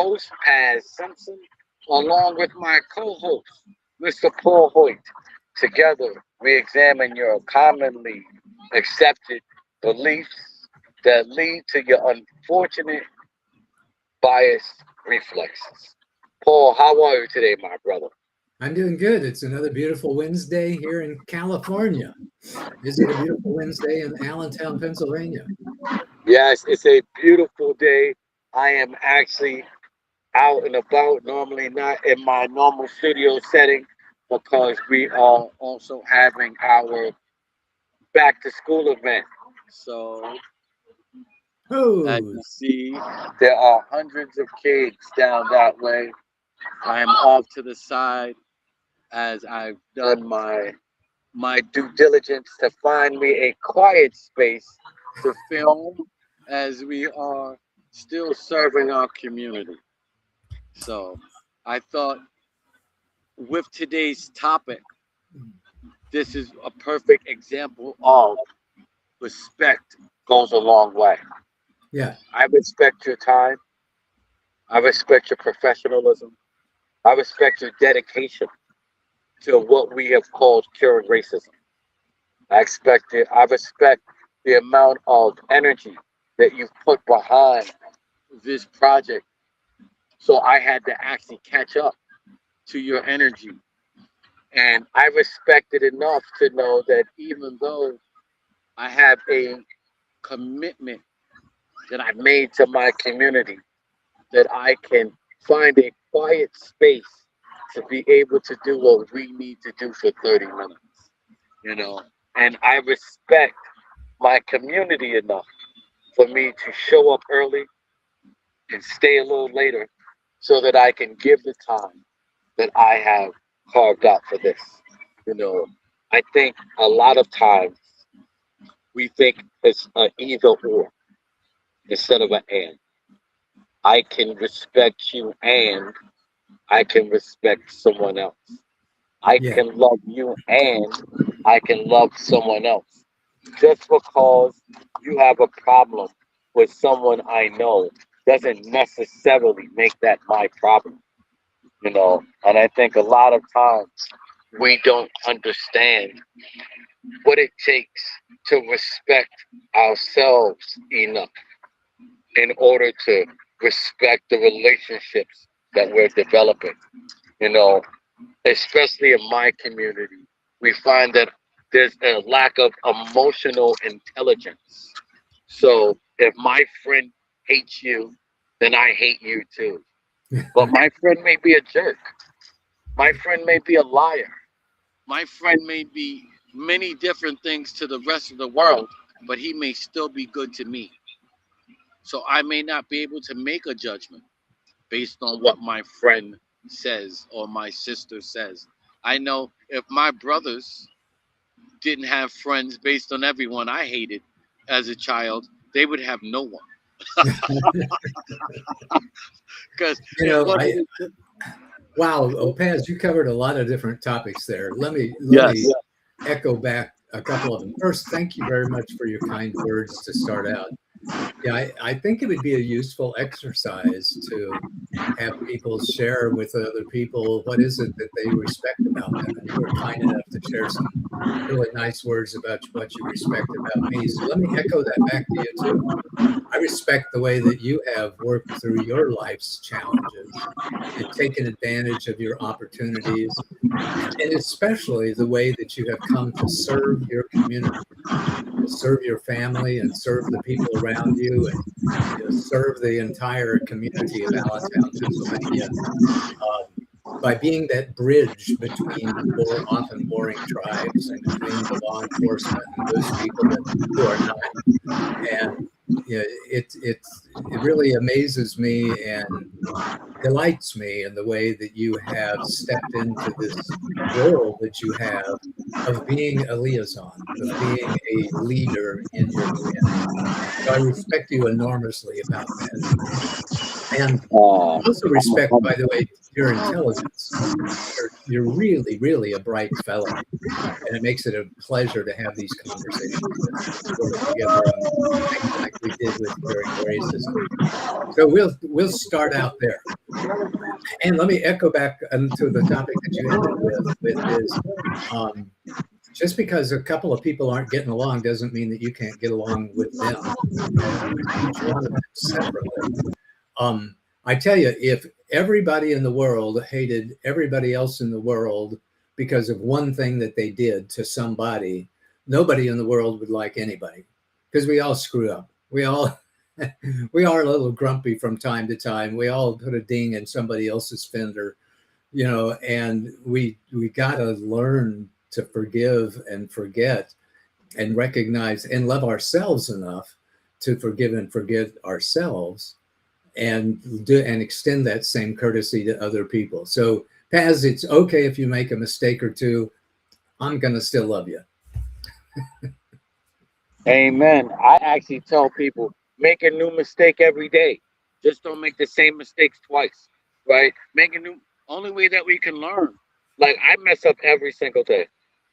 host, Paz Simpson, along with my co-host, Mr. Paul Hoyt. Together, we examine your commonly accepted beliefs that lead to your unfortunate biased reflexes. Paul, how are you today, my brother? I'm doing good. It's another beautiful Wednesday here in California. Is it a beautiful Wednesday in Allentown, Pennsylvania? Yes, it's a beautiful day. I am actually out and about, normally not in my normal studio setting because we are also having our back to school event. So, as Oh, you see, there are hundreds of kids down that way. I am off to the side as I've done my due diligence to find me a quiet space to film as we are still serving our community. So I thought with today's topic, this is a perfect example of respect goes a long way. yeah, I respect your time. I respect your professionalism. I respect your dedication to what we have called curing racism. I respect the amount of energy that you've put behind this project. So I had to actually catch up to your energy. And I respect it enough to know that even though I have a commitment that I made to my community, that I can find a quiet space to be able to do what we need to do for 30 minutes, you know. And I respect my community enough for me to show up early and stay a little later so that I can give the time that I have carved out for this. You know, I think a lot of times we think it's an either or instead of an and. I can respect you and I can respect someone else. I yeah, can love you and I can love someone else. Just because you have a problem with someone I know doesn't necessarily make that my problem, you know. And I think a lot of times we don't understand what it takes to respect ourselves enough in order to respect the relationships that we're developing. You know, especially in my community, we find that there's a lack of emotional intelligence. So if my friend hates you, then I hate you too. But my friend may be a jerk. My friend may be a liar. My friend may be many different things to the rest of the world, but he may still be good to me. So I may not be able to make a judgment based on what my friend says or my sister says. I know if my brothers didn't have friends based on everyone I hated as a child, they would have no one. Because you it know, I wasn't. wow, Opaz, you covered a lot of different topics there. Let me Yes. echo back a couple of them. First, thank you very much for your kind words to start out. Yeah, I think it would be a useful exercise to have people share with other people what is it that they respect about them. And you were kind enough to share some really nice words about what you respect about me. So let me echo that back to you too. I respect the way that you have worked through your life's challenges and taken advantage of your opportunities, and especially the way that you have come to serve your community, to serve your family and serve the people around you, and serve the entire community of Allentown, Pennsylvania, by being that bridge between the often warring tribes and between the law enforcement and those people who are not. And it really amazes me and delights me in the way that you have stepped into this role that you have of being a liaison, of being a leader in your community. So I respect you enormously about that. And Uh, also respect, by the way, your intelligence. You're really, really a bright fellow. And it makes it a pleasure to have these conversations with you and work together on things like we did with curing racism. So we'll start out there. And let me echo back to the topic that you ended with is just because a couple of people aren't getting along doesn't mean that you can't get along with them, with each one of them separately. Um, I tell you, if everybody in the world hated everybody else in the world because of one thing that they did to somebody, nobody in the world would like anybody because we all screw up. We all we are a little grumpy from time to time. We all put a ding in somebody else's fender, and we got to learn to forgive and forget and recognize and love ourselves enough to forgive and forget ourselves and do and extend that same courtesy to other people. So, Paz, it's okay if you make a mistake or two. I'm gonna still love you. Amen. I actually tell people make a new mistake every day. Just don't make the same mistakes twice, right? Make a new. Only way that we can learn. Like I mess up every single day.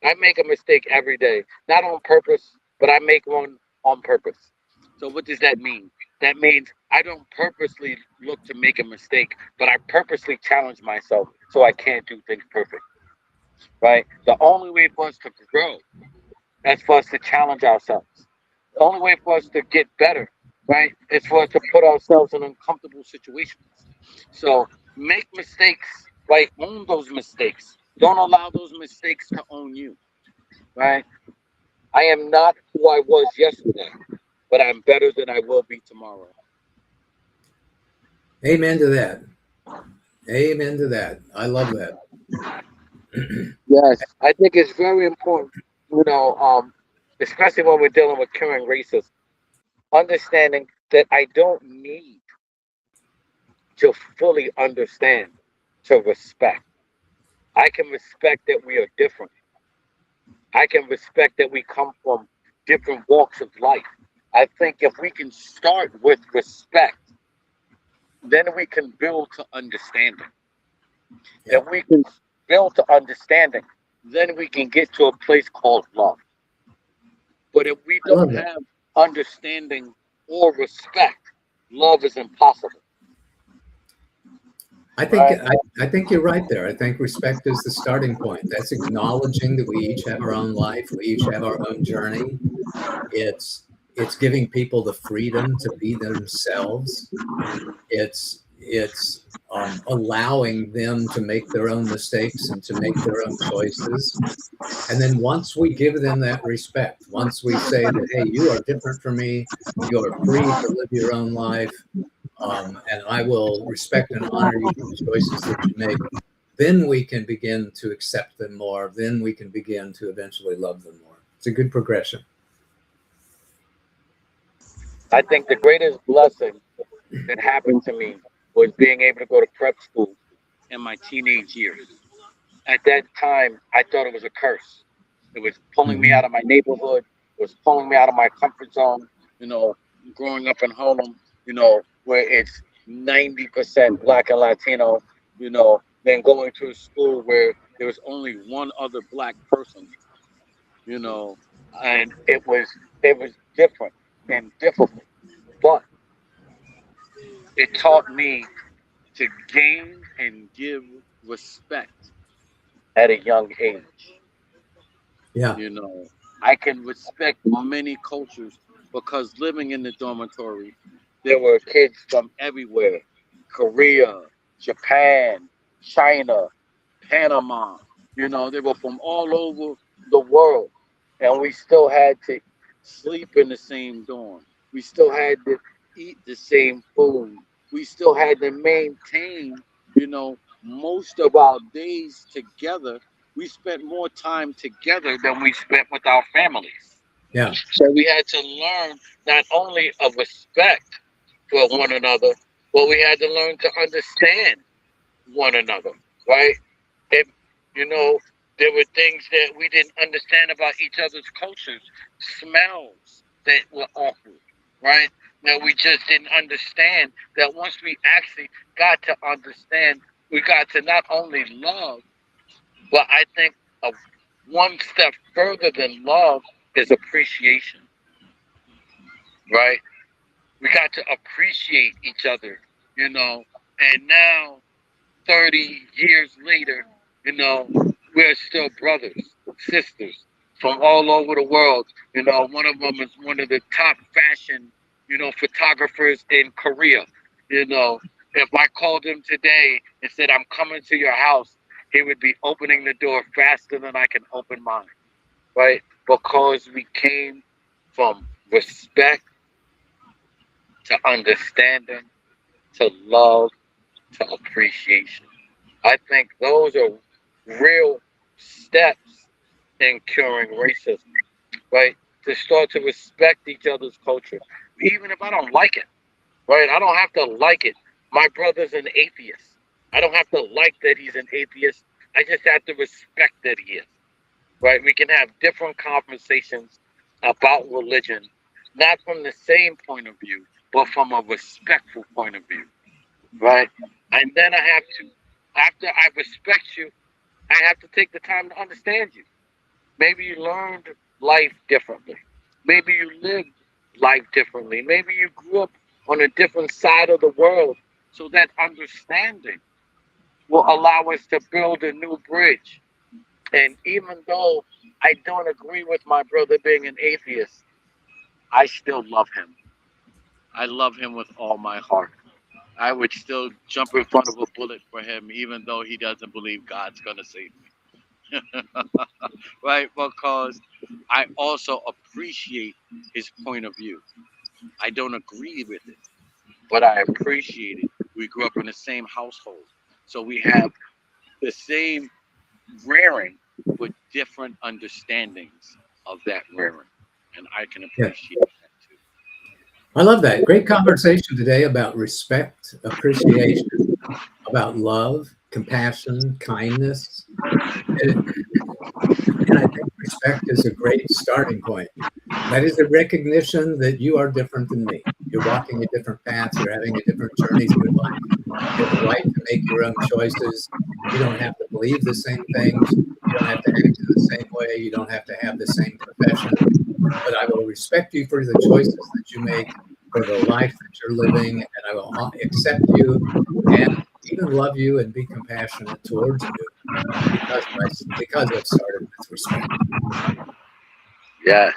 I make a mistake every day, not on purpose, but I make one on purpose. So what does that mean? That means I don't purposely look to make a mistake, but I purposely challenge myself so I can't do things perfect, right? The only way for us to grow is for us to challenge ourselves. The only way for us to get better, right, is for us to put ourselves in uncomfortable situations. So make mistakes, right? Own those mistakes. Don't allow those mistakes to own you, right? I am not who I was yesterday, but I'm better than I will be tomorrow. Amen to that. Amen to that. I love that. Yes, I think it's very important, especially when we're dealing with curing racism, understanding that I don't need to fully understand to respect. I can respect that we are different. I can respect that we come from different walks of life. I think if we can start with respect, then we can build to understanding. Yeah, If we can build to understanding, then we can get to a place called love. But if we I love don't that. have understanding or respect, love is impossible, I think right? I, I think you're right there. I think respect is the starting point. That's acknowledging that we each have our own life, we each have our own journey. It's giving people the freedom to be themselves. It's allowing them to make their own mistakes and to make their own choices. And then once we give them that respect, once we say that, hey, you are different from me, you are free to live your own life, and I will respect and honor you for the choices that you make, then we can begin to accept them more. Then we can begin to eventually love them more. It's a good progression. I think the greatest blessing that happened to me was being able to go to prep school in my teenage years. At that time, I thought it was a curse. It was pulling me Mhm. out of my neighborhood. It was pulling me out of my comfort zone. You know, growing up in Harlem, where it's 90% black and Latino. Then going to a school where there was only one other black person. You know, and it was different and difficult, but it taught me to gain and give respect at a young age. Yeah. You know, I can respect many cultures because living in the dormitory, there were kids from everywhere: Korea, Japan, China, Panama. They were from all over the world. And we still had to sleep in the same dorm. We still had to eat the same food. We still had to maintain, most of our days together. We spent more time together than we spent with our families. Yeah. So we had to learn not only of respect for one another, but we had to learn to understand one another, right? If you know, there were things that we didn't understand about each other's cultures, smells that were awful. right? That we just didn't understand that once we actually got to understand, we got to not only love, but I think of one step further than love is appreciation, right? We got to appreciate each other, you know, and now 30 years later, you know, we're still brothers, sisters from all over the world. You know, one of them is one of the top fashion, photographers in Korea. You know, if I called him today and said, I'm coming to your house, he would be opening the door faster than I can open mine, right? Because we came from respect to understanding to love to appreciation. I think those are real steps in curing racism, right? To start to respect each other's culture, even if I don't like it, right? I don't have to like it. My brother's an atheist. I don't have to like that he's an atheist. I just have to respect that he is, right? We can have different conversations about religion, not from the same point of view, but from a respectful point of view, right? And then I have to, after I respect you, I have to take the time to understand you. Maybe you learned life differently. Maybe you lived life differently. Maybe you grew up on a different side of the world. So that understanding will allow us to build a new bridge. And even though I don't agree with my brother being an atheist, I still love him. I love him with all my heart. I would still jump in front of a bullet for him, even though he doesn't believe God's going to save me. Right? Because I also appreciate his point of view. I don't agree with it, but I appreciate it. We grew up in the same household. So we have the same rearing, but different understandings of that rearing. And I can Yeah. appreciate that too. I love that. Great conversation today about respect, appreciation, about love, compassion, kindness. And, and I think respect is a great starting point. That is a recognition that you are different than me. You're walking a different path. You're having a different journey through life. You have a right to make your own choices. You don't have to believe the same things. You don't have to act in the same way. You don't have to have the same profession. But I will respect you for the choices that you make, for the life that you're living, and I will accept you and even love you and be compassionate towards you because I've started with respect. Yes.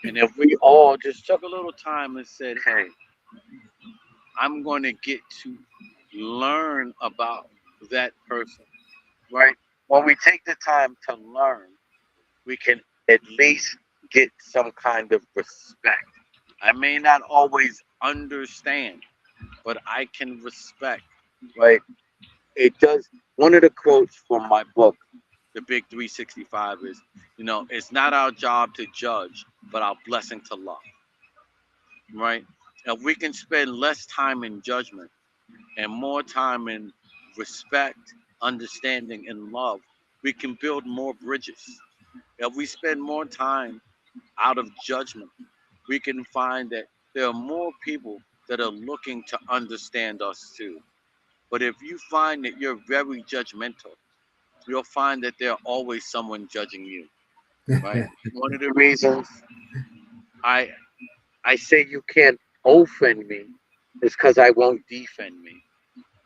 And if we all just took a little time and said, hey, I'm going to get to learn about that person, right? When we take the time to learn, we can at least get some kind of respect. I may not always understand, but I can respect, right? It does. One of the quotes from my book, The Big 365, is, it's not our job to judge, but our blessing to love, right? If we can spend less time in judgment and more time in respect, understanding, and love, we can build more bridges. If we spend more time out of judgment, we can find that there are more people that are looking to understand us too. But if you find that you're very judgmental, you'll find that there's always someone judging you, right? One of the reasons I I say you can't offend me is because I won't defend me,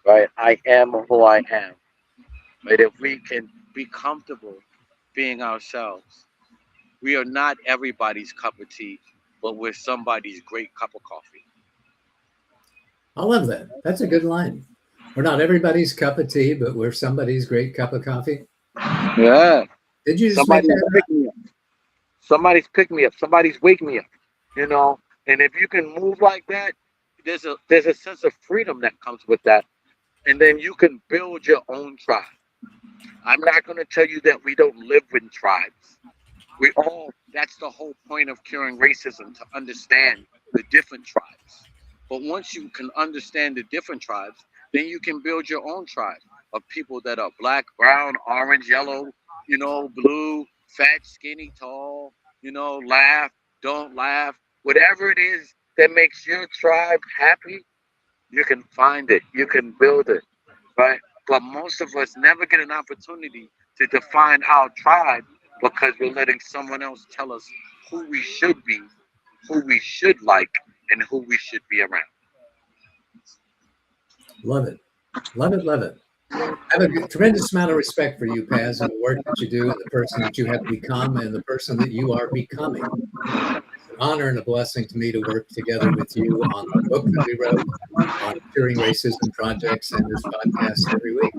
right? I am who I am. But if we can be comfortable being ourselves, we are not everybody's cup of tea, but we're somebody's great cup of coffee. I love that. That's a good line. We're not everybody's cup of tea, but we're somebody's great cup of coffee. Yeah. Did you just make Somebody's that up? pick me up. Somebody's pick me up. Somebody's wake me up. You know, and if you can move like that, there's a sense of freedom that comes with that. And then you can build your own tribe. I'm not going to tell you that we don't live in tribes. We all, that's the whole point of curing racism, to understand the different tribes. But once you can understand the different tribes, then you can build your own tribe of people that are black, brown, orange, yellow, blue, fat, skinny, tall, laugh, don't laugh, whatever it is that makes your tribe happy, you can find it, you can build it, right? But most of us never get an opportunity to define our tribe because we're letting someone else tell us who we should be, who we should like, and who we should be around. Love it. Love it. Love it. I have a tremendous amount of respect for you, Paz, and the work that you do and the person that you have become and the person that you are becoming. It's an honor and a blessing to me to work together with you on the book that we wrote, on Curing Racism projects, and this podcast every week.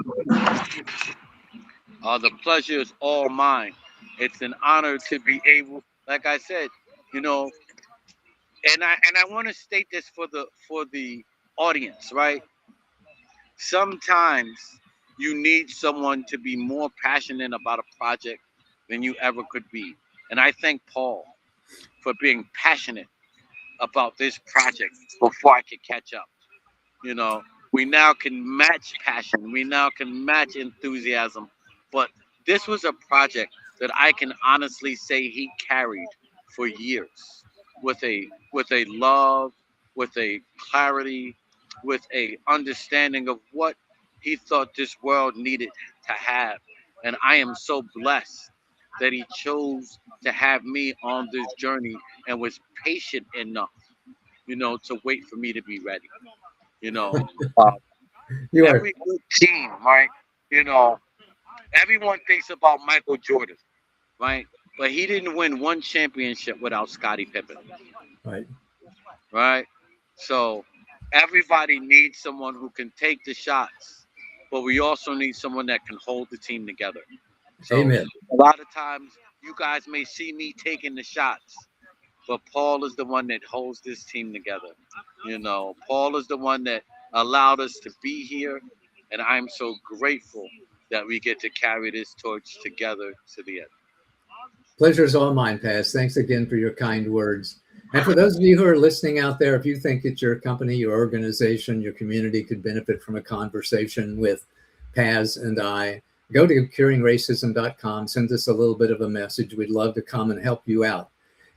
The pleasure is all mine. It's an honor to be able, like I said, you know, and I want to state this for the audience, right? Sometimes you need someone to be more passionate about a project than you ever could be. And I thank Paul for being passionate about this project before I could catch up. You know, we now can match passion, we now can match enthusiasm. But this was a project that I can honestly say he carried for years with a love, with a clarity, with a understanding of what he thought this world needed to have. And I am so blessed that he chose to have me on this journey and was patient enough, to wait for me to be ready. You know, uh, You are. every good team, right? You know, everyone thinks about Michael Jordan, right? But he didn't win one championship without Scottie Pippen, Right. right? So everybody needs someone who can take the shots, but we also need someone that can hold the team together. So Amen. a lot of times you guys may see me taking the shots, but Paul is the one that holds this team together. Paul is the one that allowed us to be here, and I'm so grateful that we get to carry this torch together to the end. Pleasure is all mine, Paz. Thanks again for your kind words. And for those of you who are listening out there, if you think that your company, your organization, your community could benefit from a conversation with Paz and I, go to curingracism.com, send us a little bit of a message. We'd love to come and help you out,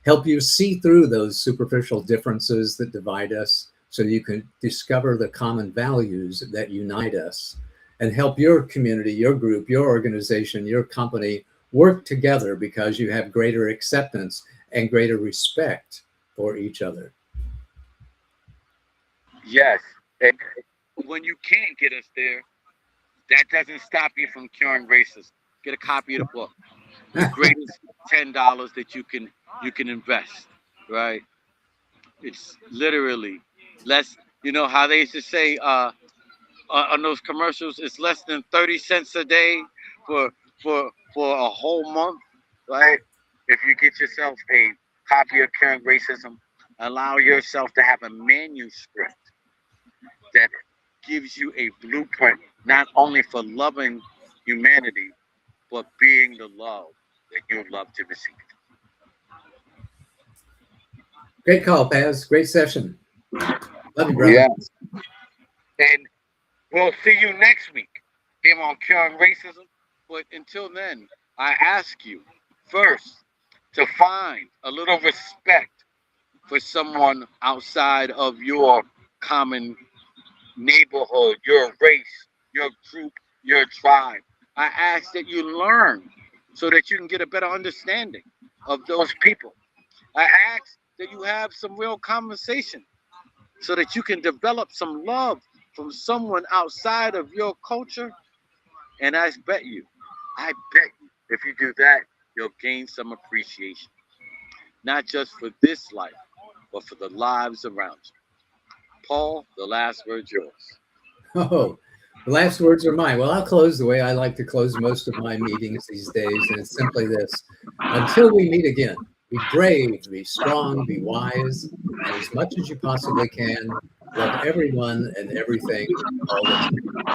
help you see through those superficial differences that divide us so you can discover the common values that unite us and help your community, your group, your organization, your company work together because you have greater acceptance and greater respect for each other. Yes. And when you can't get us there, that doesn't stop you from curing racism. Get a copy of the book. The greatest $10 that you can invest, right? It's literally less. You know how they used to say on those commercials, it's less than 30 cents a day for a whole month, right? If you get yourself a copy of Curing Racism, allow yourself to have a manuscript that gives you a blueprint, not only for loving humanity, but being the love that you love to receive. Great call, Paz. Great session. Love you, brother. Yes. And we'll see you next week here on Curing Racism. But until then, I ask you first to find a little respect for someone outside of your common neighborhood, your race, your group, your tribe. I ask that you learn so that you can get a better understanding of those people. I ask that you have some real conversation so that you can develop some love from someone outside of your culture. And I bet you, if you do that, you'll gain some appreciation, not just for this life, but for the lives around you. Paul, the last word's yours. Oh, the last words are mine. Well, I'll close the way I like to close most of my meetings these days, and it's simply this. Until we meet again, be brave, be strong, be wise, and as much as you possibly can, love everyone and everything all the time.